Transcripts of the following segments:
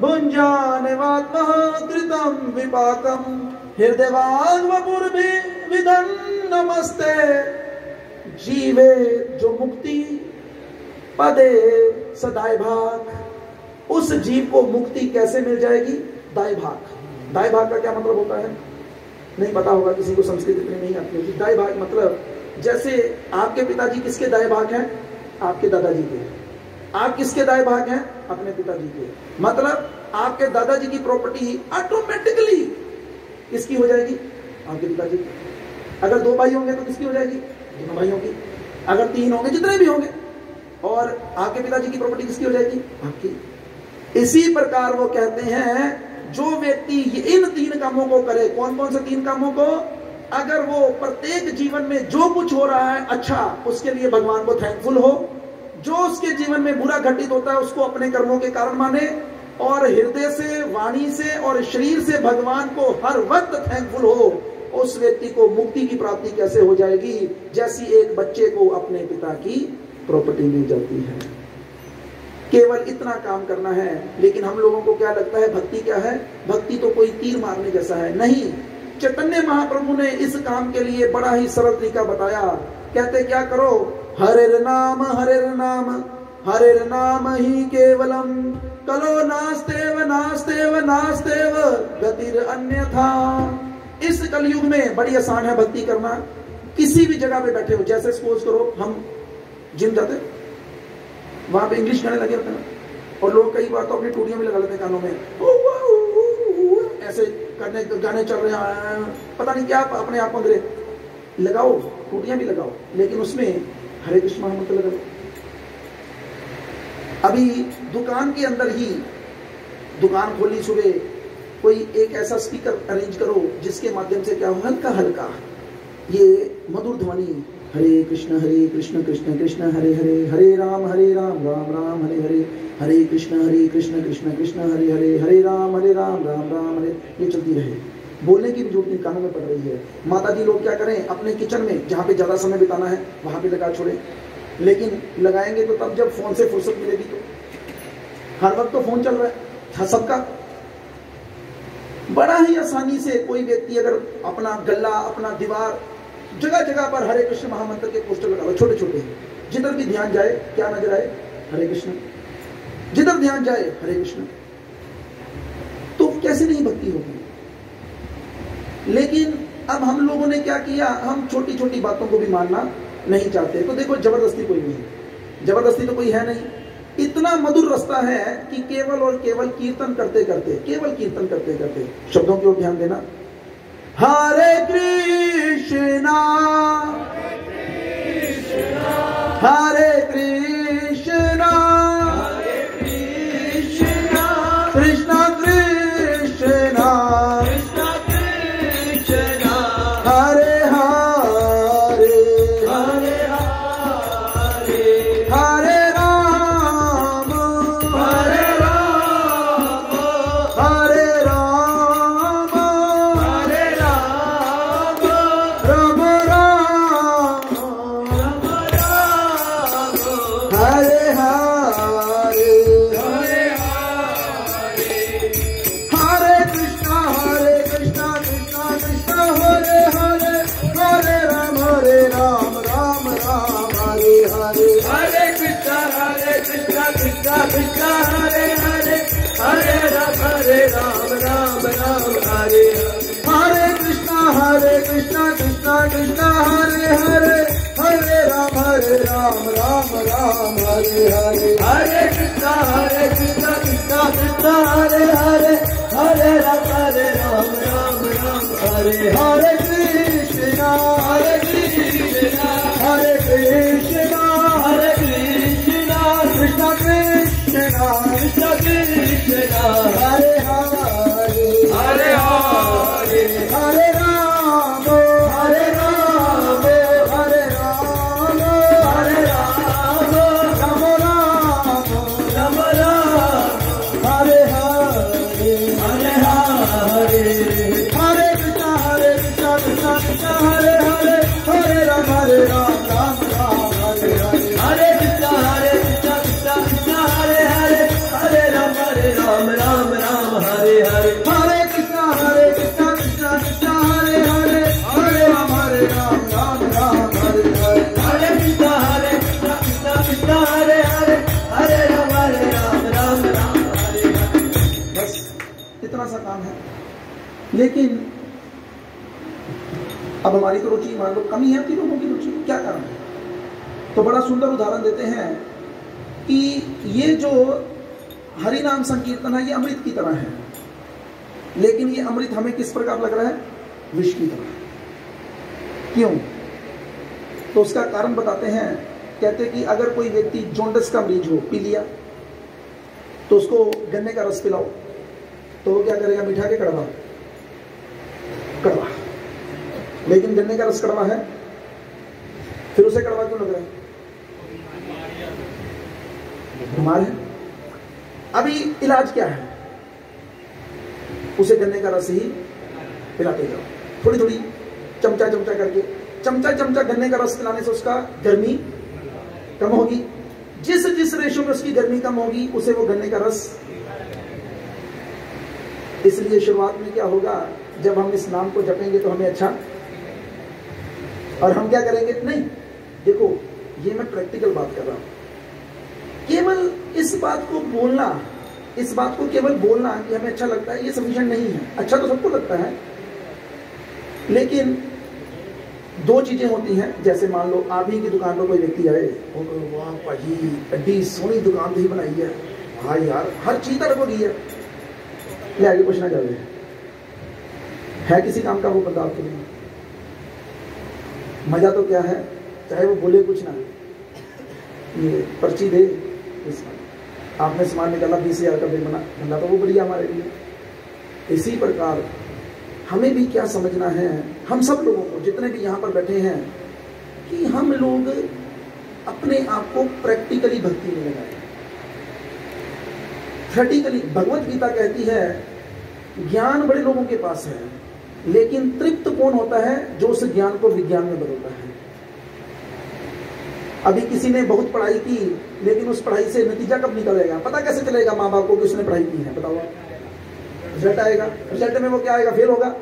भुञ्जानेवात्मः कृतं विपाकं हृदयवाग्वपुर्भि विदन् नमस्ते। जीवे जो मुक्ति पदे सदाय भाग। उस जीव को मुक्ति कैसे मिल जाएगी? दाय भाग। दाय भाग का क्या मतलब होता है? नहीं पता होगा किसी को, संस्कृत इतनी नहीं आती होगी। दाय भाग मतलब जैसे आपके पिताजी किसके दाय भाग हैं? आपके दादाजी के। आप किसके दाय भाग हैं? अपने पिताजी के। मतलब आपके दादाजी की प्रॉपर्टी ऑटोमेटिकली किसकी हो जाएगी? आपके पिताजी की। अगर 2 भाई होंगे तो किसकी हो जाएगी? दोनों भाइयों की। अगर 3 होंगे, जितने भी होंगे, और आपके पिताजी की प्रॉपर्टी किसकी हो जाएगी? आपकी। इसी प्रकार वो कहते हैं जो व्यक्ति इन 3 कामों को करे, कौन कौन से 3 कामों को? अगर वो प्रत्येक जीवन में जो कुछ हो रहा है अच्छा, उसके लिए भगवान को थैंकफुल हो। जो उसके जीवन में बुरा घटित होता है उसको अपने कर्मों के कारण माने, और हृदय से, वाणी से और शरीर से भगवान को हर वक्त थैंकफुल हो। उस व्यक्ति को मुक्ति की प्राप्ति कैसे हो जाएगी? जैसी एक बच्चे को अपने पिता की प्रॉपर्टी मिल जाती है। केवल इतना काम करना है। लेकिन हम लोगों को क्या लगता है भक्ति क्या है? भक्ति तो कोई तीर मारने जैसा है। नहीं, चैतन्य महाप्रभु ने इस काम के लिए बड़ा ही सरल तरीका बताया। कहते क्या करो? हरेर नाम हरेर नाम ही केवलम कलो नास्तेव नास्तेव नास्तेव गतिर अन्यथा। इस कलयुग में बड़ी आसान है भक्ति करना। किसी भी जगह पे बैठे हो, जैसे सपोज करो हम जिम जाते, वहां पे इंग्लिश गाने लगे होते हैं, और लोग कई बार तो अपनी टूटियां भी लगा लेते हैं कानों में, ऐसे करने गाने चल रहे हैं, पता नहीं क्या अपने आप मंगरे। लगाओ, टूटियां भी लगाओ, लेकिन उसमें हरे कृष्ण महामंत्र लगा लो। अभी दुकान के अंदर ही, दुकान खोली सुबह, कोई एक ऐसा स्पीकर अरेंज करो जिसके माध्यम से क्या हो, हल्का हल्का ये मधुर ध्वनि, हरे कृष्ण कृष्ण कृष्ण हरे हरे, हरे राम राम राम हरे हरे, हरे कृष्ण कृष्ण कृष्ण हरे हरे, हरे राम राम हरे, ये चलती रहे। बोलने की भी जरूरत नहीं, कानों में पड़ रही है। माता जी लोग क्या करें, अपने किचन में जहाँ पे ज्यादा समय बिताना है वहां पे लगा छोड़े। लेकिन लगाएंगे तो तब जब फोन से फुर्सत मिलेगी। तो हर वक्त तो फोन चल रहा है सबका। बड़ा ही आसानी से कोई व्यक्ति अगर अपना गला, अपना दीवार, जगह जगह पर हरे कृष्ण महामंत्र के पोस्टर लगा लो, छोटे छोटे। जिधर भी ध्यान जाए क्या नजर आए? हरे कृष्ण। जिधर ध्यान जाए हरे कृष्ण। तो कैसे नहीं भक्ति होगी? लेकिन अब हम लोगों ने क्या किया, हम छोटी छोटी बातों को भी मानना नहीं चाहते। तो देखो, जबरदस्ती कोई नहीं, जबरदस्ती तो कोई है नहीं। इतना मधुर रास्ता है कि केवल और केवल कीर्तन करते करते, केवल कीर्तन करते करते, शब्दों की ओर ध्यान देना। हरे कृष्णा हरे कृष्णा कृष्णा कृष्णा हरे हरे हरे हरे राम हरे राम हरे राम हरे राम राम राम हरे हरे हरे हरे कृष्णा कृष्णा कृष्णा हरे हरे, हरे राम राम राम हरे हरे, हरे कृष्णा कृष्णा कृष्णा हरे हरे, हरे राम राम हरे हरे, हरे कृष्णा कृष्णा कृष्णा हरे हरे, हरे राम राम हरे हरे, हरे कृष्णा कृष्णा कृष्णा हरे हरे, हरे राम राम हरे हरे, कृष्णा कृष्णा हरे कृष्णा कृष्णा कृष्णा हरे हरे, हरे हरे हरे राम हरे राम हरे राम हरे राम राम राम हरे हरे, हरे हरे हरे कृष्णा कृष्णा हरे हरे, हरे राम राम हरे हरे, हरे कृष्णा कृष्णा कृष्णा हरे हरे, हरे राम राम लेकिन अब हमारी तो रुचि मान लो कमी है, तीनों लोगों की रुचि, क्या कारण है? तो बड़ा सुंदर उदाहरण देते हैं कि ये जो हरि नाम संकीर्तन है ये अमृत की तरह है, लेकिन ये अमृत हमें किस प्रकार लग रहा है? विष की तरह। क्यों? तो उसका कारण बताते हैं। कहते कि अगर कोई व्यक्ति जॉन्डिस का मरीज हो, पी लिया, तो उसको गन्ने का रस पिलाओ, तो वो क्या करेगा? मीठा के कड़वा? कड़वा। लेकिन गन्ने का रस कड़वा है, फिर उसे कड़वा क्यों लग रहा है? बीमार है। अभी इलाज क्या है? उसे गन्ने का रस ही पिलाते जाओ, थोड़ी थोड़ी, चमचा चमचा करके, चमचा चमचा गन्ने का रस पिलाने से उसका गर्मी कम होगी। जिस जिस रेशो में उसकी गर्मी कम होगी उसे वो गन्ने का रस। इसलिए शुरुआत में क्या होगा? जब हम इस नाम को जपेंगे तो हमें अच्छा, और हम क्या करेंगे? नहीं, देखो ये मैं प्रैक्टिकल बात कर रहा हूं। केवल इस बात को बोलना, इस बात को केवल बोलना कि हमें अच्छा लगता है, ये सफिशिएंट नहीं है। अच्छा तो सबको लगता है, लेकिन दो चीजें होती हैं। जैसे मान लो आप ही की दुकान पर कोई व्यक्ति आए, वाह भाई एड्डी सोनी दुकान तो ही बनाई है, हाँ यार हर चीज तरफ होगी है, ले आगे पूछना चाह रहे हैं, है किसी काम का वो बंदा आपके लिए? मजा तो क्या है, चाहे वो बोले कुछ ना, ये पर्ची दे, आपने सामान निकाला 20,000 का बिल बना, धंधा तो वो बढ़िया हमारे लिए। इसी प्रकार हमें भी क्या समझना है, हम सब लोगों को, जितने भी यहाँ पर बैठे हैं, कि हम लोग अपने आप को प्रैक्टिकली भक्ति में लगाएं। थ्योरेटिकली भगवत गीता कहती है ज्ञान बड़े लोगों के पास है, लेकिन तृप्त कौन होता है? जो उस ज्ञान को विज्ञान में बदलता है। अभी किसी ने बहुत पढ़ाई की, लेकिन उस पढ़ाई से नतीजा कब निकलेगा? पता कैसे चलेगा माँ बाप को कि उसने पढ़ाई की है? बताओ, रिजल्ट आएगा, रिजल्ट में वो क्या आएगा? फेल होगा।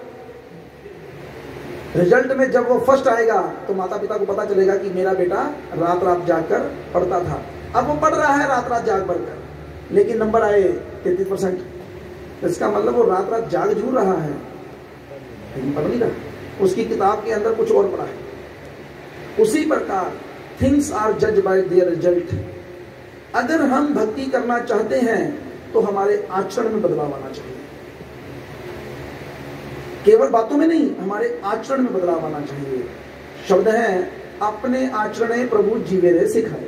रिजल्ट में जब वो फर्स्ट आएगा तो माता पिता को पता चलेगा कि मेरा बेटा रात रात जागकर पढ़ता था। अब वो पढ़ रहा है रात रात जाग पढ़कर, लेकिन नंबर आए 33%, इसका मतलब वो रात रात जाग जूर रहा है, लेकिन पढ़ नहीं रहा, उसकी किताब के अंदर कुछ और पढ़ा है। उसी प्रकार थिंग्स आर जज बाय देयर रिजल्ट। अगर हम भक्ति करना चाहते हैं तो हमारे आचरण में बदलाव आना चाहिए, केवल बातों में नहीं, हमारे आचरण में बदलाव आना चाहिए। शब्द है अपने आचरणे प्रभु जीवेरे सिखाए।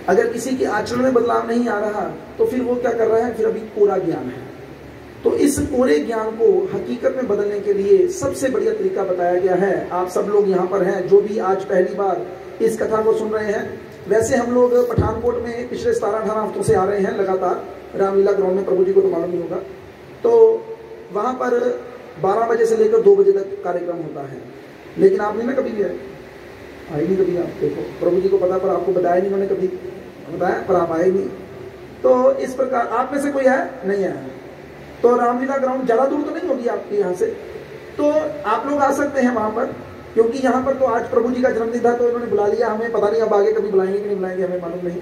अगर किसी के आचरण में बदलाव नहीं आ रहा तो फिर वो क्या कर रहा है? फिर अभी कोरा ज्ञान है। तो इस कोरे ज्ञान को हकीकत में बदलने के लिए सबसे बढ़िया तरीका बताया गया है। आप सब लोग यहाँ पर हैं जो भी आज पहली बार इस कथा को सुन रहे हैं। वैसे हम लोग पठानकोट में पिछले 17-18 हफ्तों से आ रहे हैं लगातार, रामलीला ग्राउंड में, प्रभु जी को तो मालूम नहीं होगा। तो वहाँ पर 12 बजे से लेकर 2 बजे तक कार्यक्रम होता है, लेकिन आप नहीं ना कभी भी आए नहीं कभी। आप देखो प्रभु जी को पता, पर आपको बताया नहीं उन्होंने, कभी बताया पर आप आए नहीं। तो इस प्रकार आप में से कोई है? नहीं है। तो रामलीला ग्राउंड ज़्यादा दूर तो नहीं होगी आपके यहाँ से, तो आप लोग आ सकते हैं वहाँ पर, क्योंकि यहाँ पर तो आज प्रभु जी का जन्मदिन था तो इन्होंने बुला लिया हमें। पता नहीं अब आगे कभी बुलाएंगे कि नहीं बुलाएंगे, हमें मालूम नहीं,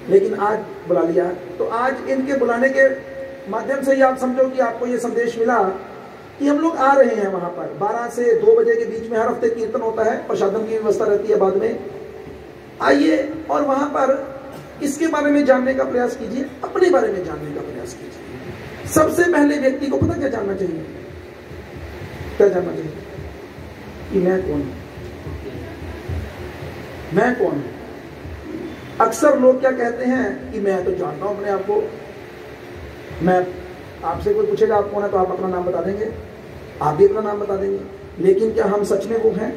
लेकिन आज बुला लिया। तो आज इनके बुलाने के माध्यम से ही आप समझो कि आपको ये संदेश मिला कि हम लोग आ रहे हैं वहाँ पर। 12 से 2 बजे के बीच में हर हफ्ते कीर्तन होता है, प्रसादम की व्यवस्था रहती है बाद में। आइए और वहाँ पर किसके बारे में जानने का प्रयास कीजिए? अपने बारे में जानने का प्रयास कीजिए। सबसे पहले व्यक्ति को पता क्या जानना चाहिए? क्या जानना चाहिए? कि मैं कौन हूं, मैं कौन हूं। अक्सर लोग क्या कहते हैं कि मैं तो जानता हूं अपने आप को। मैं, आपसे कोई पूछेगा आप कौन है तो आप अपना नाम बता देंगे, आप भी अपना नाम बता देंगे, लेकिन क्या हम सच में वो हैं?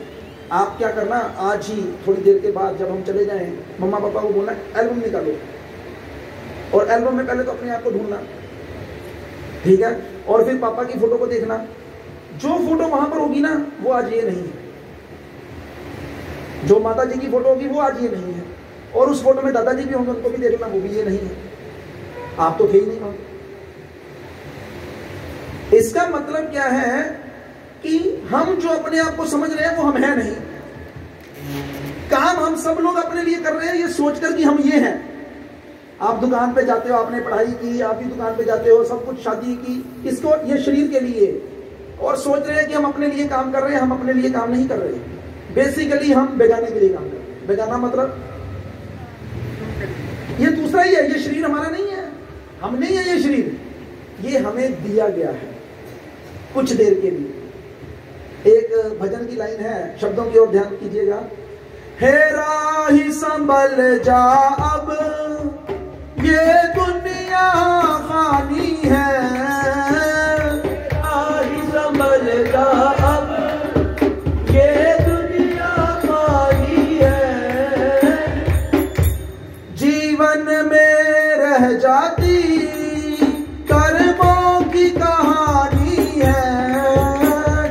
आप क्या करना, आज ही थोड़ी देर के बाद जब हम चले जाएं, मम्मा पापा को बोलना एल्बम निकालो, और एल्बम में पहले तो अपने आप को ढूंढना, ठीक है? और फिर पापा की फोटो को देखना, जो फोटो वहां पर होगी ना वो आज ये नहीं है, जो माता जी की फोटो होगी वो आज ये नहीं है, और उस फोटो में दादाजी भी होंगे, उनको भी देखना, वो भी ये नहीं है। आप तो थे ही नहीं वहां। इसका मतलब क्या है कि हम जो अपने आप को समझ रहे हैं वो हम हैं नहीं। काम हम सब लोग अपने लिए कर रहे हैं ये सोचकर कि हम ये हैं। आप दुकान पे जाते हो, आपने पढ़ाई की, आप भी दुकान पे जाते हो, सब कुछ शादी की, इसको ये शरीर के लिए, और सोच रहे हैं कि हम अपने लिए काम कर रहे हैं। हम अपने लिए काम नहीं कर रहे हैं, बेसिकली हम बेगाने के लिए काम कर रहे हैं। बेगाना मतलब ये दूसरा ही है, ये शरीर हमारा नहीं है, हम नहीं है ये शरीर, ये हमें दिया गया है कुछ देर के लिए। एक भजन की लाइन है, शब्दों की ओर ध्यान कीजिएगा। हे राही संभल जा अब ये दुनिया फानी है, राही संभल जा अब ये दुनिया फानी है, जीवन में रह जाती कर्मों की कहानी है,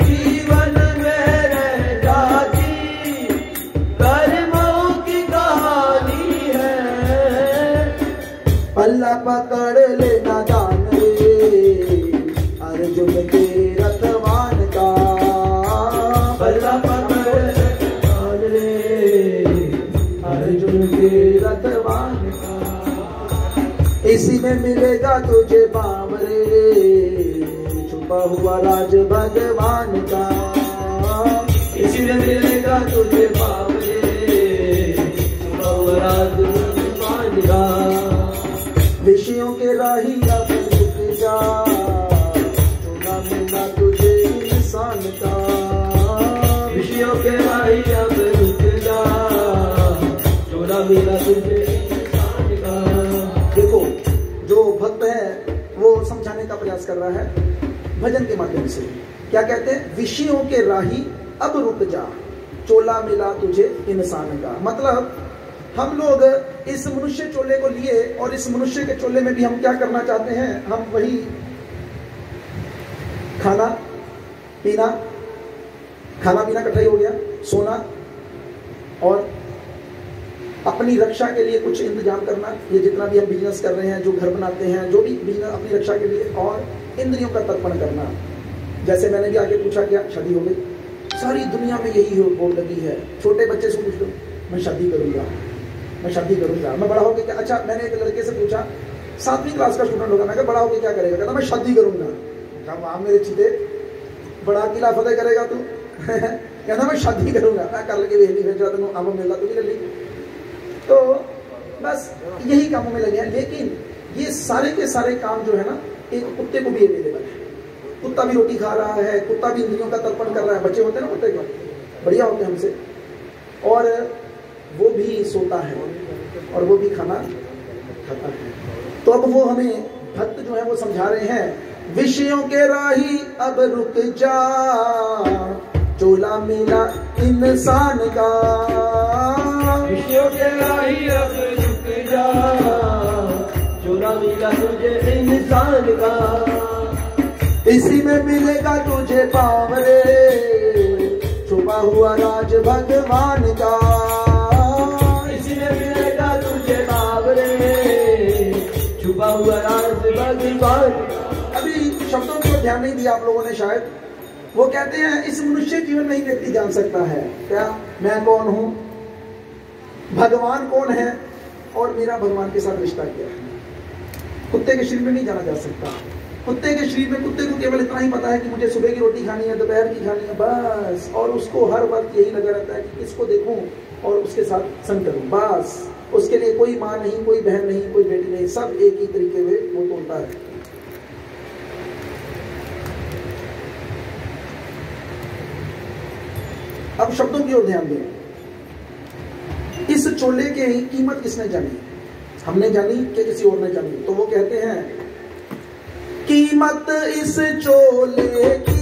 जीवन में रह जाती कर्मों की कहानी है, पल्ला पकड़ लेना दान रे अर्जुन के रथवान का, पल्ला पकड़ दान रे अर्जुन के रथवान का, इसी में मिलेगा तुझे बावरे छुपा हुआ राज भगवान का, इसी में मिलेगा तुझे बावरे छुपा हुआ राज भगवान का, विषयों के राही अब रुक जा जो ना मिला तुझे इंसान का, विषयों के राही अब रुक जा जो ना मिला तुझे इंसान का। देखो जो भक्त है वो समझाने का प्रयास कर रहा है भजन के माध्यम से। क्या कहते हैं? विषयों के राही अब रुक जा चोला मिला तुझे इंसान का। मतलब हम लोग इस मनुष्य चोले को लिए और इस मनुष्य के चोले में भी हम क्या करना चाहते हैं? हम वही खाना पीना कटाई हो गया, सोना और अपनी रक्षा के लिए कुछ इंतजाम करना। ये जितना भी हम बिजनेस कर रहे हैं, जो घर बनाते हैं, जो भी बिजनेस अपनी रक्षा के लिए, और इंद्रियों का तर्पण करना। जैसे मैंने भी आगे पूछा क्या शादी हो गई? सारी दुनिया में यही बोल लगी है। छोटे बच्चे से पूछ लो, मैं शादी करूंगा, मैं शादी करूंगा, मैं बड़ा होकर क्या। अच्छा मैंने एक लड़के से पूछा, 7वीं क्लास का स्टूडेंट होगा, मैं कहा बड़ा होकर क्या करेगा? कहता मैं शादी करूंगा। कहा वहां मेरे चीते बड़ा किला फतेह करेगा तू? कहता मैं शादी करूंगा। मैं कर लगे वेली भेज रहा था, अब मिल रहा तू भी कर ली। तो बस यही कामों में लगे हैं। लेकिन ये सारे के सारे काम जो है ना, एक कुत्ते को भी अवेलेबल है। कुत्ता भी रोटी खा रहा है, कुत्ता भी इंद्रियों का तर्पण कर रहा है। बच्चे होते हैं ना कुत्ते को, बढ़िया होते हैं हमसे, और वो भी सोता है और वो भी खाना खाता है। तो अब वो हमें भक्त जो है वो समझा रहे हैं, विषयों के राही अब रुक जा चोला मिला इंसान का, विषयों के राही अब रुक जा चोला मिला तुझे इंसान का, इसी में मिलेगा तुझे पावरे छुपा हुआ राज भगवान का, इसी में मिलेगा तुझे पावरे छुपा हुआ राज भगवान। अभी शब्दों को ध्यान नहीं दिया आप लोगों ने शायद। वो कहते हैं इस मनुष्य जीवन में ही व्यक्ति जान सकता है क्या मैं कौन हूं, भगवान कौन है, और मेरा भगवान के साथ रिश्ता क्या है। कुत्ते के शरीर में नहीं जाना जा सकता। कुत्ते के शरीर में कुत्ते को केवल इतना ही पता है कि मुझे सुबह की रोटी खानी है, दोपहर की खानी है, बस। और उसको हर वक्त यही लगा रहता है कि किसको देखूं और उसके साथ संग करूं, बस। उसके लिए कोई माँ नहीं, कोई बहन नहीं, कोई बेटी नहीं, सब एक ही तरीके में वो तोड़ता है। अब शब्दों की ओर ध्यान दें। इस चोले की कीमत किसने जानी? हमने जानी कि किसी और ने जानी? तो वो कहते हैं कीमत इस चोले की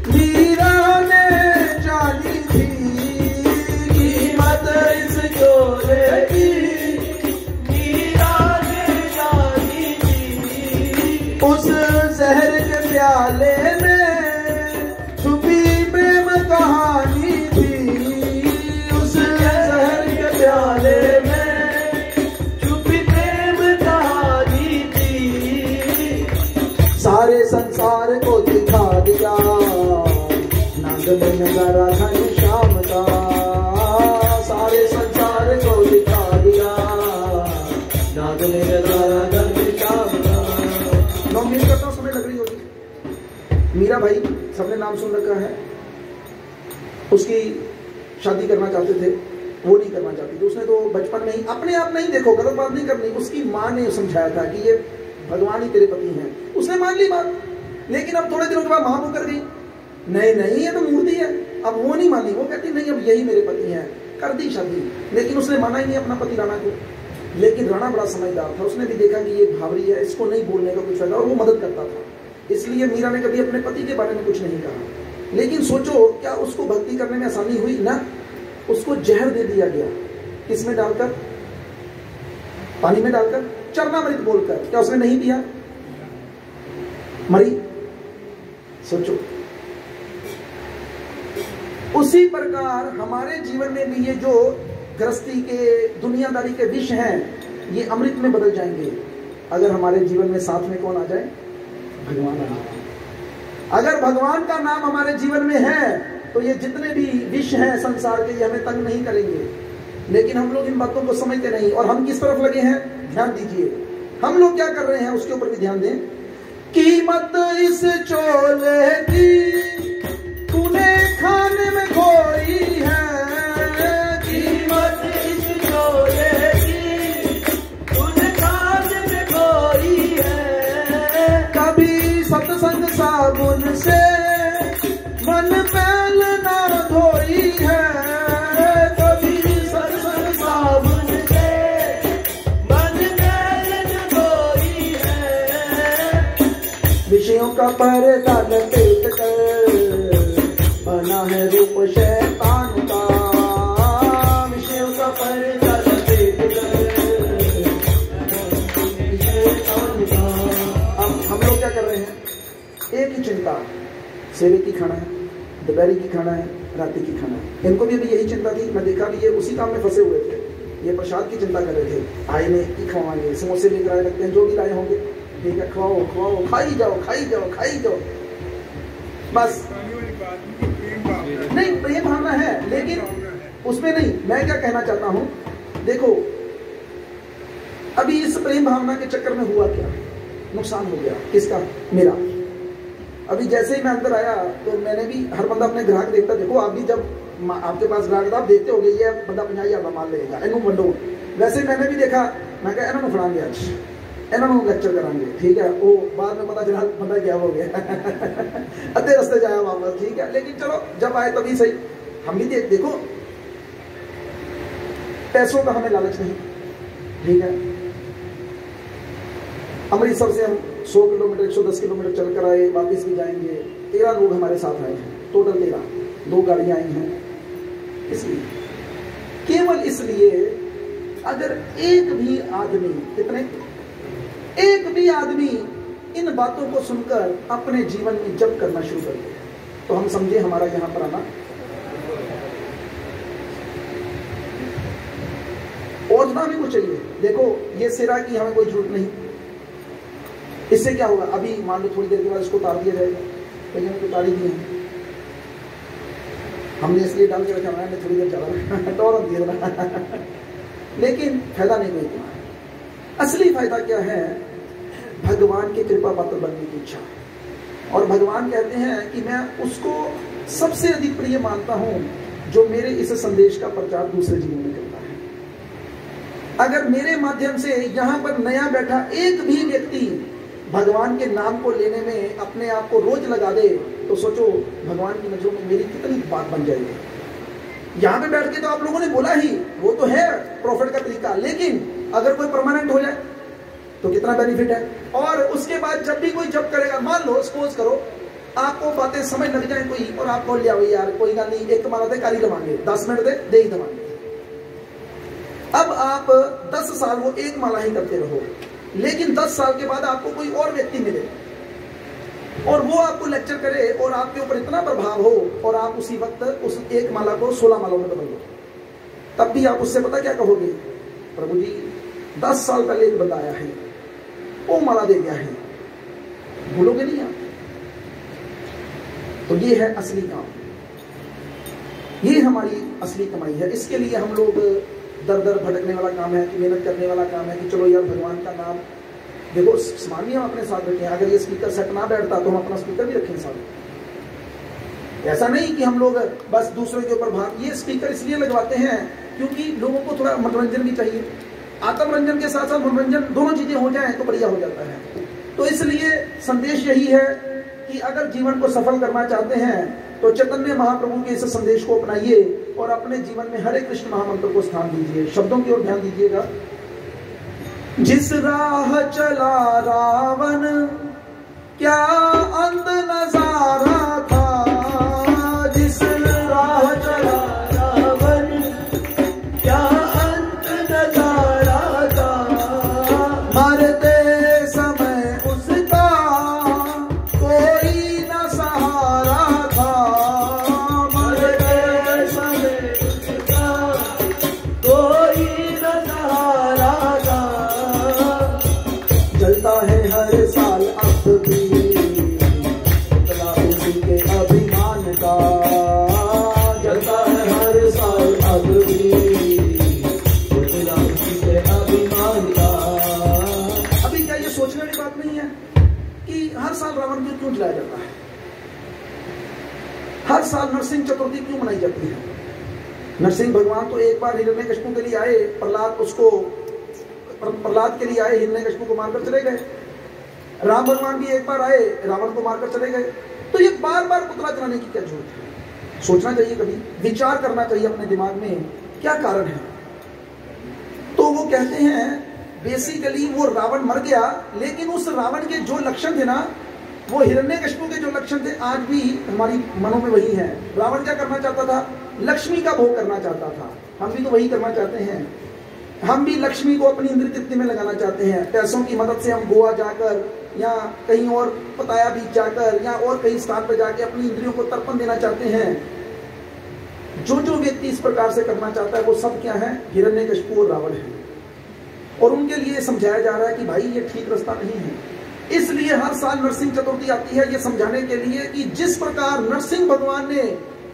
मीरा ने जानी थी, कीमत इस चोले की मीरा ने जानी थी, उस जहर के प्याले में छुपी प्रेम कहानी थी, उस जहर के प्याले में छुपी प्रेम कहानी थी, सारे संसार को दिखा दिया नाग में नजारा घनश्याम का, सारे संसार को दिखा दिया नाग में नजारा घनश्याम का। 9 मिनट करता हूँ, समय लग रही होगी। मीरा भाई सबने नाम सुन रखा है, उसकी शादी करना चाहते थे, वो नहीं करना चाहती थी। उसने तो बचपन में ही अपने आप नहीं, देखो गलत बात नहीं करनी, उसकी माँ ने समझाया था कि ये भगवान ही तेरे पति हैं, उसने मान ली बात। लेकिन अब थोड़े दिनों के बाद माँ मुकर गई, नहीं नहीं ये तो मूर्ति है, अब वो नहीं मानी, वो कहती नहीं अब यही मेरे पति हैं, कर दी शादी। लेकिन उसने माना ही नहीं अपना पति राणा को। लेकिन राणा बड़ा समझदार था, उसने भी देखा कि ये भावरी है, इसको नहीं बोलने का कुछ फायदा, और वो मदद करता था। इसलिए मीरा ने कभी अपने पति के बारे में कुछ नहीं कहा। लेकिन सोचो क्या उसको भक्ति करने में आसानी हुई ना, उसको जहर दे दिया गया, किसमें डालकर, पानी में डालकर, चरणामृत बोलकर। क्या उसने नहीं पिया, मरी। सोचो उसी प्रकार हमारे जीवन में भी ये जो गृहस्थी के दुनियादारी के विष हैं, ये अमृत में बदल जाएंगे अगर हमारे जीवन में साथ में कौन आ जाए, भगवान आ जाए। अगर भगवान का नाम हमारे जीवन में है तो ये जितने भी विष हैं संसार के, ये हमें तंग नहीं करेंगे। लेकिन हम लोग इन बातों को समझते नहीं, और हम किस तरफ लगे हैं, ध्यान दीजिए हम लोग क्या कर रहे हैं उसके ऊपर भी ध्यान दें। कीमत इस चोले की तूने खाने में खोई है, कीमत इस चोले की तूने खाने में खोई है। कभी सत्संग साबुन से मन पैल ना धोई है, कभी सत्संग साबुन से मन पैल न धोई है। विषयों का पर्दा लपेट कर बना है रूप शैतान का, विषयों का पर्दा लपेट कर शैतान का। अब हम लोग क्या कर रहे हैं, एक ही चिंता, सेवे की खाना है, दोपहरी की खाना है, रात्रि की खाना है। इनको भी अभी यही चिंता थी, मैं देखा भी ये उसी काम में फंसे हुए थे। ये प्रसाद की चिंता कर रहे थे, आए में की खवाएंगे, समोसे लेकर आए रखते हैं, जो भी लाए होंगे, ठीक है खवाओ खवाओ, खाई जाओ खाई जाओ खाई जाओ, बस। नहीं प्रेम भावना है, लेकिन उसमें नहीं। मैं क्या कहना चाहता हूं, देखो अभी इस प्रेम भावना के चक्कर में हुआ क्या, नुकसान हो गया, किसका, मेरा। अभी जैसे ही मैं अंदर आया तो मैंने भी, हर बंदा अपने ग्राहक देखता, देखो आप भी जब आपके पास ग्राहक आप देखते हो ये बंदा 50,000 का माल लेगा, इनू वंडो। वैसे मैंने भी देखा, मैं कहा इन्होंने फड़ाएंगे आज, इन्होंने लेक्चर कराएंगे, ठीक है। वो बाद में पता चला बंदा क्या हो गया अद्धे रास्ते जाया वापस, ठीक है। लेकिन चलो जब आए तभी सही। हम भी देखो पैसों का हमें लालच नहीं, ठीक है। अमृतसर से हम 100 किलोमीटर 110 किलोमीटर चलकर आए, वापस भी जाएंगे। 13 लोग हमारे साथ आए हैं, टोटल 13, 2 गाड़ियां आई हैं। इसलिए, केवल इसलिए अगर एक भी आदमी, कितने, एक भी आदमी इन बातों को सुनकर अपने जीवन में जप करना शुरू कर दे तो हम समझे हमारा यहां पर आना और ना भी कुछ चाहिए। देखो ये सिरा की हमें कोई जरूरत नहीं, इससे क्या होगा, अभी मान लो थोड़ी देर के बाद इसको उतार दिया जाएगा, तो ये उतार ही दिए हैं हमने, इसलिए डाल के रखा है थोड़ी देर चला टोर दिया लेकिन फायदा नहीं कोई तुम्हारा। असली फायदा क्या है, भगवान की कृपा पात्र बनने की इच्छा। और भगवान कहते हैं कि मैं उसको सबसे अधिक प्रिय मानता हूं जो मेरे इस संदेश का प्रचार दूसरे जीवन में करता है। अगर मेरे माध्यम से यहां पर नया बैठा एक भी व्यक्ति भगवान के नाम को लेने में अपने आप को रोज लगा दे तो सोचो भगवान की नजरों में मेरी कितनी बात बन जाएगी। यहां पे बैठ के तो आप लोगों ने बोला ही, वो तो है प्रॉफिट का तरीका, लेकिन अगर कोई परमानेंट हो जाए तो कितना बेनिफिट है। और उसके बाद जब भी कोई जब करेगा, मान लो सपोज करो आपको बातें समझ लग जाए कोई, और आप बोल लिया भाई यार कोई गल नहीं, एक माला दे काली लवांगे, 10 मिनट दे ही दवांगे। अब आप 10 साल वो एक माला ही करते रहो, लेकिन 10 साल के बाद आपको कोई और व्यक्ति मिले और वो आपको लेक्चर करे और आपके ऊपर इतना प्रभाव हो और आप उसी वक्त उस एक माला को 16 मालाओं में बदल दो, तब भी आप उससे पता क्या कहोगे, प्रभु जी 10 साल पहले एक बंदा आया है, वो माला दे गया है, भूलोगे नहीं आप। तो ये है असली काम, ये हमारी असली कमाई है। इसके लिए हम लोग दर दर भटकने वाला काम है कि मेहनत करने वाला काम है कि चलो यार भगवान का नाम देखो सामान भी हम अपने साथ रखें, अगर ये स्पीकर सेट ना बैठता तो हम अपना स्पीकर भी रखें साथ। ऐसा नहीं कि हम लोग बस दूसरों के ऊपर भाग, ये स्पीकर इसलिए लगवाते हैं क्योंकि लोगों को थोड़ा मनोरंजन भी चाहिए, आत्मरंजन के साथ साथ मनोरंजन दोनों चीजें हो जाएं तो बढ़िया हो जाता है। तो इसलिए संदेश यही है कि अगर जीवन को सफल करना चाहते हैं तो चैतन्य महाप्रभु के इस संदेश को अपनाइए और अपने जीवन में हरे कृष्ण महामंत्र को स्थान दीजिए। शब्दों की ओर ध्यान दीजिएगा। जिस राह चला रावण क्या अंत नजारा था, जिस राह चला रावण क्या अंत नजारा था, मरते समय उसका कोई न सहारा था, मरते समय उसका कोई न सहारा था। जलता है हर साल अब भी पुतला उसी के अभिमान का, जलता है हर साल अब भी पुतला उसी के अभिमान का। अभी क्या ये सोचने वाली बात नहीं है कि हर साल रावण को क्यों जलाया जाता है, हर साल नरसिंह चतुर्थी क्यों मनाई जाती है। नरसिंह भगवान तो एक बार हिरण्यकशिपु के लिए आए, प्रहलाद के लिए आए, हिरण्यकशिपु को मारकर चले गए। राम भगवान भी एक बार आए, रावण को मारकर चले गए। तो ये बार बार पुतला जलाने की क्या जरूरत है। सोचना चाहिए, कभी विचार करना चाहिए अपने दिमाग में क्या कारण है। तो वो कहते हैं बेसिकली वो रावण मर गया, लेकिन उस रावण के जो लक्षण थे ना, वो हिरण्यकशिपु के जो लक्षण थे आज भी हमारी मनों में वही है। रावण क्या करना चाहता था, लक्ष्मी का भोग करना चाहता था। हम भी तो वही करना चाहते हैं, हम भी लक्ष्मी को अपनी इंद्र तृप्ति में लगाना चाहते हैं। पैसों की मदद से हम गोवा जाकर या कहीं और पताया बीच जाकर या और कई स्थान पर जाके अपनी इंद्रियों को तर्पण देना चाहते हैं। जो जो व्यक्ति इस प्रकार से करना चाहता है वो सब क्या है, हिरण्यकशिपु और रावण है। और उनके लिए समझाया जा रहा है कि भाई ये ठीक रास्ता नहीं है। इसलिए हर साल नरसिंह चतुर्थी आती है ये समझाने के लिए कि जिस प्रकार नरसिंह भगवान ने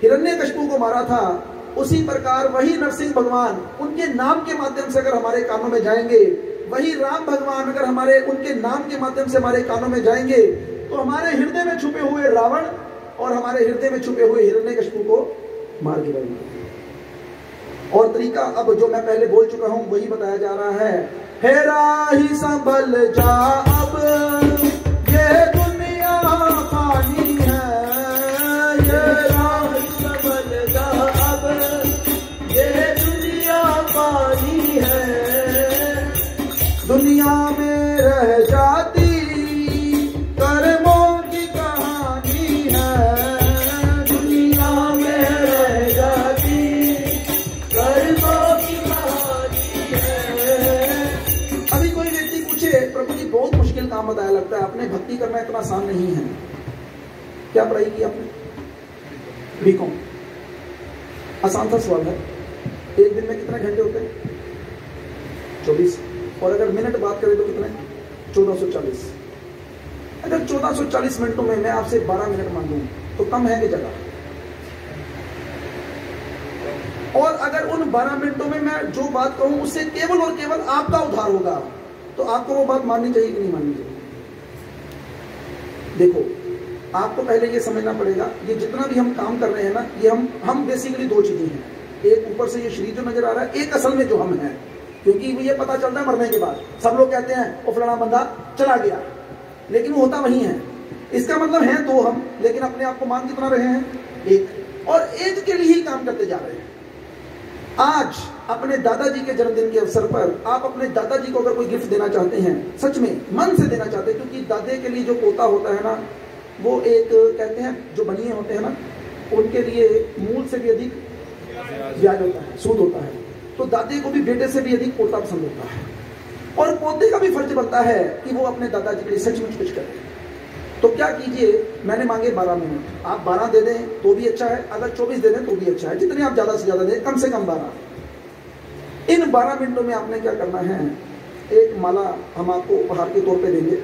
हिरण्यकशिपु को मारा था, उसी प्रकार वही नरसिंह भगवान उनके नाम के माध्यम से अगर हमारे कानों में जाएंगे, वही राम भगवान अगर हमारे उनके नाम के माध्यम से हमारे कानों में जाएंगे, तो हमारे हृदय में छुपे हुए रावण और हमारे हृदय में छुपे हुए हिरण्यकशिपु को मार गिराएंगे। और तरीका अब जो मैं पहले बोल चुका हूं वही बताया जा रहा है। हेरा ही संभल जा अब ये दुनिया पानी है, ये राह संभल जा अब ये दुनिया पानी है। दुनिया में रह जाती कर्मों की कहानी है, दुनिया में रह जाती कर्मों की कहानी है। अभी कोई व्यक्ति पूछे प्रभु जी बहुत मुश्किल काम बताया लगता है, अपने भक्ति करना इतना आसान नहीं है। क्या पढ़ाई की आपने? बीकॉम। आसान था सवाल है। एक दिन में कितने घंटे होते हैं? 24। और अगर मिनट बात करें तो कितने? 1440। अगर 1440 मिनटों में मैं आपसे 12 मिनट मांगूं तो कम है कि ज्यादा? और अगर उन 12 मिनटों में मैं जो बात कहूं उससे केवल और केवल आपका उद्धार होगा, तो आपको वो बात माननी चाहिए कि नहीं माननी चाहिए? देखो, आपको पहले ये समझना पड़ेगा, ये जितना भी हम काम कर रहे हैं ना, ये हम बेसिकली दो चीजें हैं। एक ऊपर से ये शरीर जो नजर आ रहा है, एक असल में जो हम हैं। क्योंकि ये पता चलता है मरने के बाद, सब लोग कहते हैं वो फलाना बंदा चला गया, लेकिन वो होता वही है। इसका मतलब है दो हम, लेकिन अपने आप को मान कितना रहे हैं? एक। और एक के लिए ही काम करते जा रहे हैं। आज अपने दादाजी के जन्मदिन के अवसर पर आप अपने दादाजी को अगर कोई गिफ्ट देना चाहते हैं, सच में मन से देना चाहते हैं, क्योंकि दादे के लिए जो पोता होता है ना, वो एक कहते हैं जो बनिए होते हैं ना, उनके लिए मूल से भी अधिक ब्याज होता है, सूद होता है। तो दादे को भी बेटे से भी अधिक पोता पसंद होता है। और पोते का भी फर्ज बनता है कि वो अपने दादाजी के लिए सचमुच कुछ करे। तो क्या कीजिए, मैंने मांगे 12 मिनट, आप 12 दे दें तो भी अच्छा है, अगर 24 दे दें तो भी अच्छा है, जितने आप ज्यादा से ज्यादा दें, कम से कम 12। इन 12 मिनटों में आपने क्या करना है, एक माला हम आपको उपहार के तौर पे देंगे,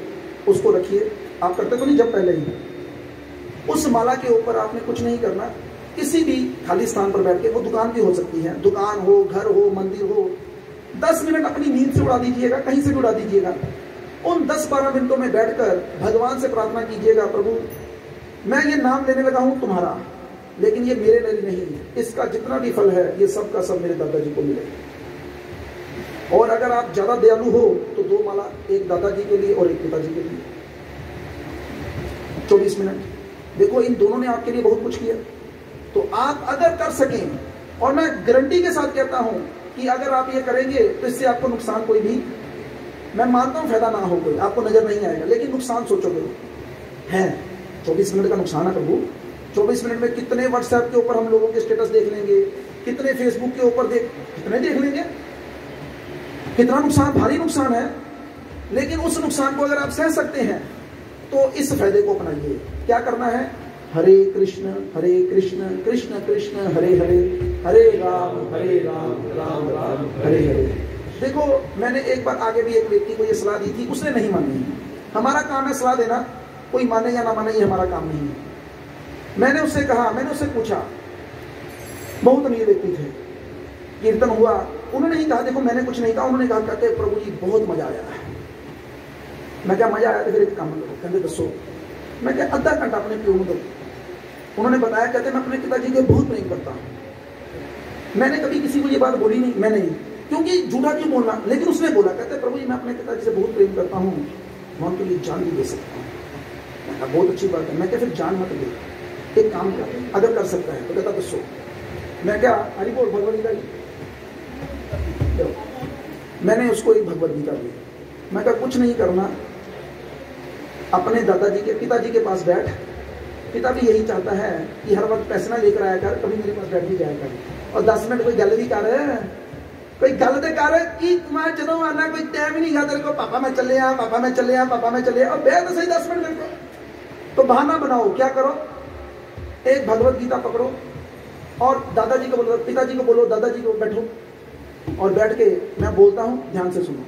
उसको रखिए। आप करते तो नहीं जब पहले ही, उस माला के ऊपर आपने कुछ नहीं करना, किसी भी खाली स्थान पर बैठ के, वो दुकान भी हो सकती है, दुकान हो, घर हो, मंदिर हो, 10 मिनट अपनी नींद से उड़ा दीजिएगा, कहीं से भी उड़ा दीजिएगा। उन 10-12 मिनटों में बैठकर भगवान से प्रार्थना कीजिएगा, प्रभु मैं ये नाम लेने लगा हूं तुम्हारा, लेकिन ये मेरे लिए नहीं, इसका जितना भी फल है ये सब का सब मेरे दादाजी को मिले। और अगर आप ज्यादा दयालु हो तो 2 माला, एक दादाजी के लिए और एक पिताजी के लिए। 24 मिनट। देखो इन दोनों ने आपके लिए बहुत कुछ किया। तो आप अगर कर सकें, और मैं गारंटी के साथ कहता हूं कि अगर आप ये करेंगे तो इससे आपको नुकसान कोई भी, मैं मानता हूं फायदा ना हो कोई, आपको नजर नहीं आएगा, लेकिन नुकसान सोचोगे है। 24 मिनट का नुकसान है प्रभु। 24 मिनट में कितने व्हाट्सएप के ऊपर हम लोगों के स्टेटस देख लेंगे, कितने फेसबुक के ऊपर कितने देख लेंगे, कितना नुकसान, भारी नुकसान है। लेकिन उस नुकसान को अगर आप सह सकते हैं तो इस फायदे को अपनाइए। क्या करना है? हरे कृष्ण कृष्ण कृष्ण हरे हरे, हरे राम राम राम हरे हरे। देखो मैंने एक बार आगे भी एक व्यक्ति को ये सलाह दी थी, उसने नहीं मानी। हमारा काम है सलाह देना, कोई माने या ना माने ये हमारा काम नहीं है। मैंने उससे कहा, मैंने उससे पूछा, बहुत अमीर व्यक्ति थे, कीर्तन हुआ, उन्होंने ही कहा, देखो मैंने कुछ नहीं कहा, उन्होंने कहा कहते प्रभु जी बहुत मजा आया है। मैं क्या मजा आया? तो फिर एक काम करो, कहते दसो। मैं क्या आधा घंटा अपने प्यो में दो। उन्होंने बताया, कहते मैं अपने पिताजी को बहुत प्रेम करता हूँ। मैंने कभी किसी को ये बात बोली नहीं, मैंने, क्योंकि झूठा क्यों बोलना, लेकिन उसने बोला, कहते प्रभु जी मैं अपने पिताजी से बहुत प्रेम करता हूँ, मैं उनके लिए जान भी दे सकता हूँ। मैं कहा बहुत अच्छी बात है। मैं क्या फिर जान मत दे, एक काम कर, अगर कर सकता है तो कहता दसो। मैं क्या, हरि बोल भगवद गीता जी। मैंने उसको एक भगवद गीता दी। मैं कहा कुछ नहीं करना, अपने दादाजी के पिताजी के पास बैठ, पिता भी यही चाहता है कि हर वक्त पैसे ना लेकर आया कर, कभी मेरे पास बैठ भी जाया कर, और 10 मिनट कोई गल भी कर, कोई गल तो कर कि तुम्हारा जदों आना कोई टाइम ही नहीं है तेरे को, पापा मैं चले आ, पापा मैं चले आ, पापा मैं चले आ, और बैठ तो सही 10 मिनट मेरे को। तो बहाना बनाओ, क्या करो, एक भगवद गीता पकड़ो और दादाजी को बोलो, पिताजी को बोलो, दादाजी को बैठो और बैठ के मैं बोलता हूं ध्यान से सुनो,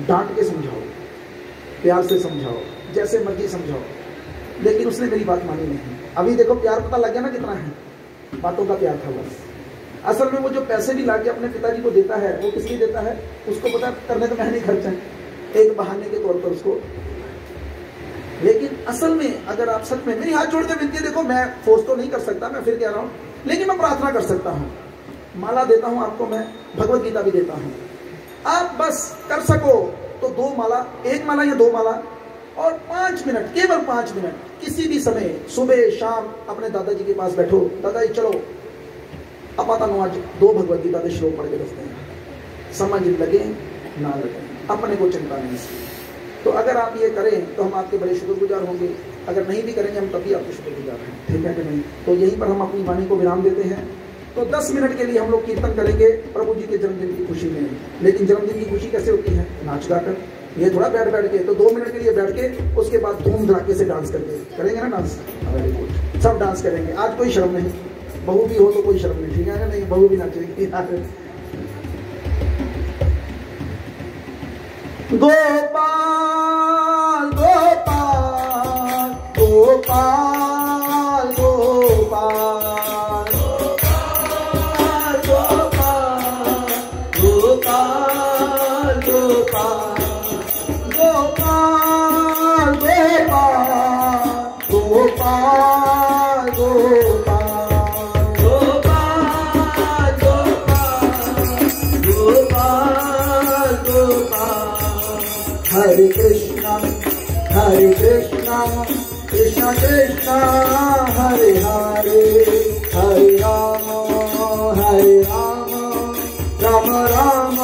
डांट के समझाओ, प्यार से समझाओ, जैसे मर्जी समझाओ। लेकिन उसने मेरी बात मानी नहीं। अभी देखो प्यार पता लग गया ना कितना है, बातों का प्यार था बस। असल में वो जो पैसे भी लाके अपने पिताजी को देता है वो किस लिए देता है, उसको पता करने तो मैं नहीं खर्चा, एक बहाने के तौर पर उसको। लेकिन असल में अगर आप सच में, मेरी हाथ जोड़ के विनती है, देखो मैं फोर्स तो नहीं कर सकता, मैं फिर कह रहा हूं, लेकिन मैं प्रार्थना कर सकता हूं, माला देता हूं आपको, मैं भगवद गीता भी देता हूं। आप बस कर सको तो 2 माला, 1 माला या 2 माला, और 5 मिनट, केवल 5 मिनट किसी भी समय, सुबह शाम अपने दादाजी के पास बैठो, दादाजी चलो अपा आज 2 भगवद गीता के श्लोक पढ़ के दसते हैं, समझ लगे ना लगे, अपने को चिंता नहीं। तो अगर आप ये करें तो हम आपके बड़े शुक्रगुजार होंगे, अगर नहीं भी करेंगे हम तभी आपके शुक्रगुजार हैं, ठीक है कि नहीं। तो यहीं पर हम अपनी वाणी को विराम देते हैं। तो 10 मिनट के लिए हम लोग कीर्तन करेंगे प्रभु जी के जन्मदिन की खुशी में। लेकिन जन्मदिन की खुशी कैसे होती है? नाच गाकर, ये थोड़ा बैठ के। तो 2 मिनट के लिए बैठ के, उसके बाद धूम धड़ाके से डांस करके करेंगे ना डांस। वेरी गुड, सब डांस करेंगे आज, कोई शर्म नहीं, बहू भी हो तो कोई शर्म नहीं, ठीक है ना, नहीं बहू भी नाचेगी। गोपाल गोपाल गोपाल गोपाल हरे कृष्णा कृष्णा कृष्णा हरे हरे, हरे राम राम राम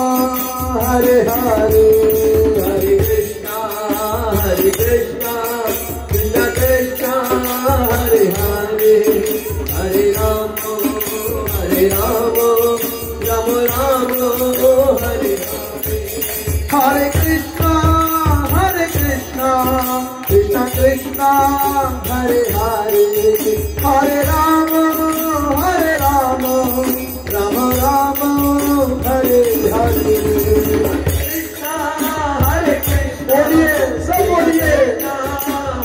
हरे हरे, हरे कृष्णा कृष्णा कृष्णा हरे हरे, हरे राम राम राम हरे हरे, हरे कृष्णा कृष्णा कृष्णा हरे हरे, हरे राम राम राम हरे हरे, कृष्णा हरे कृष्णा, बोलिए सब बोलिए,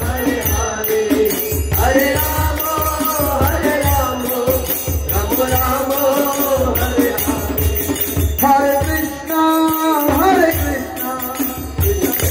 हरे हरे, हरे राम राम राम हरे हरे, हरे कृष्णा कृष्णा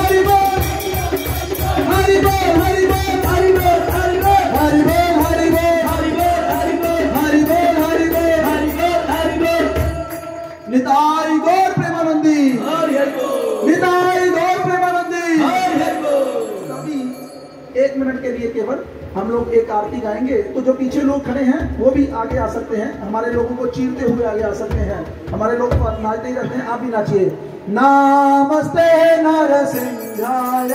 हरि बोल, हरि बोल, हरि बोल, हरि बोल, हरि बोल, हरि बोल, हरि बोल, हरि बोल, हरि बोल, हरि बोल, हरि बोल, हरि बोल, हरि बोल। निताई गौर प्रेमानंदी, निताई गौर प्रेमानंदी। अभी 1 मिनट के लिए केवल हम लोग एक आरती गाएंगे, तो जो पीछे लोग खड़े हैं वो भी आगे आ सकते हैं, हमारे लोगों को चीरते हुए आगे आ सकते हैं। हमारे लोग तो नाचते ही रहते हैं, आप भी नाचिए। नमस्ते नरसिंहाय,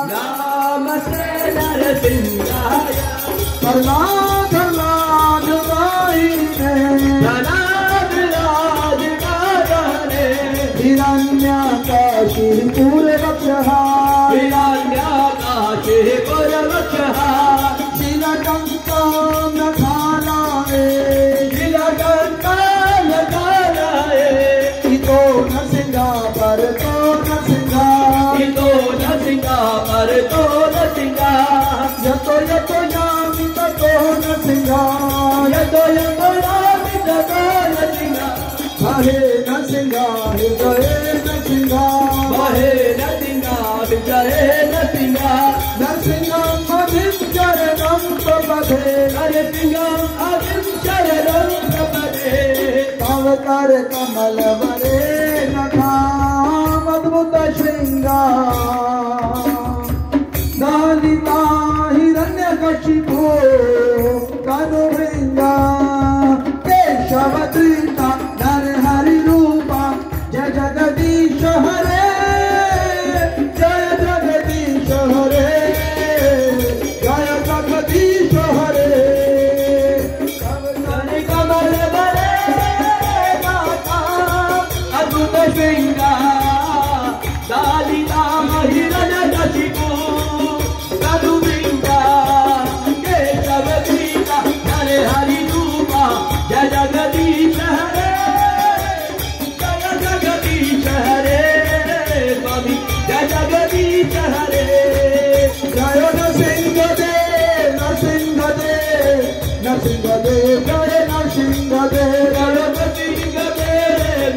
नमस्ते नरसिंहाय, प्रहलाद राज गाइने, प्रहलाद राज गायने, हिरण्यकशिपुर रक्षः, हिरण्यकशिपुर रक्षः, शीलकंकं नखालाये, शीलकंकं नखालाये, इतो नरसिंहा परतो नरसिंहा, इतो नरसिंहा परतो नरसिंहा, यतो यतो यामि ततो नरसिंहा, यतो यतो यामि ततो नरसिंहा, हरे नरसिंहा हृदय नरसिंहा, महे नरसिंहा विजय नरसिंहा, नरसिंहं अभिं शरणं प्रपदे, नरसिंहं अभिं शरणं प्रपदे, तव कर कमल वरे नखामद्भुत श्रृंगा, दलिता हिरण्यकशिपो तनुभृंगा, केशवदृता नरहरि रूपा, जय जगदीश हरे, जय जगदीश हरे, जय जगदीश हरे। कमल वरे नाथा अद्भुत श्रृंगा, दलिता हिरण्यकशिपो तनुभृंगा, केशवदृता नरहरि रूपा, जय जगदीश हरे, जय जगदीश हरे, स्वामी जय जगदीश हरे। जय नरसिंहदेव, नरसिंहदेव, नरसिंहदेव, जय नरसिंहदेव, जय नरसिंहदेव,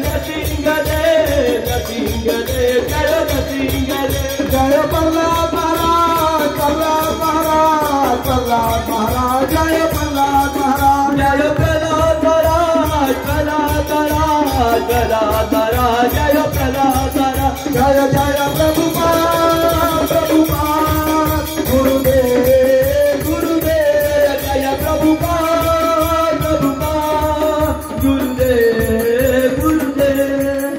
नरसिंहदेव, नरसिंहदेव, जय नरसिंहदेव, जय प्रहलाद महाराज, प्रहलाद महाराज, प्रहलाद महाराज, जय प्रहलाद महाराज, जय प्रहलाद महाराज, प्रहलाद महाराज, प्रहलाद महाराज, जय प्रहलाद महाराज, जय जय प्रभुपाद, प्रभुपाद, गुरुदेव, गुरुदेव, जय प्रभुपाद, प्रभुपाद, गुरुदेव, गुरुदेव।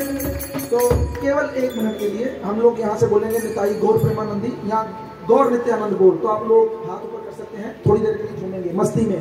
तो केवल 1 मिनट के लिए हम लोग यहाँ से बोलेंगे निताई गौर प्रेमानंदी, यहाँ गौर नित्यानंद गौर। तो आप लोग हाथ ऊपर कर सकते हैं, थोड़ी देर के लिए झूमेंगे मस्ती में।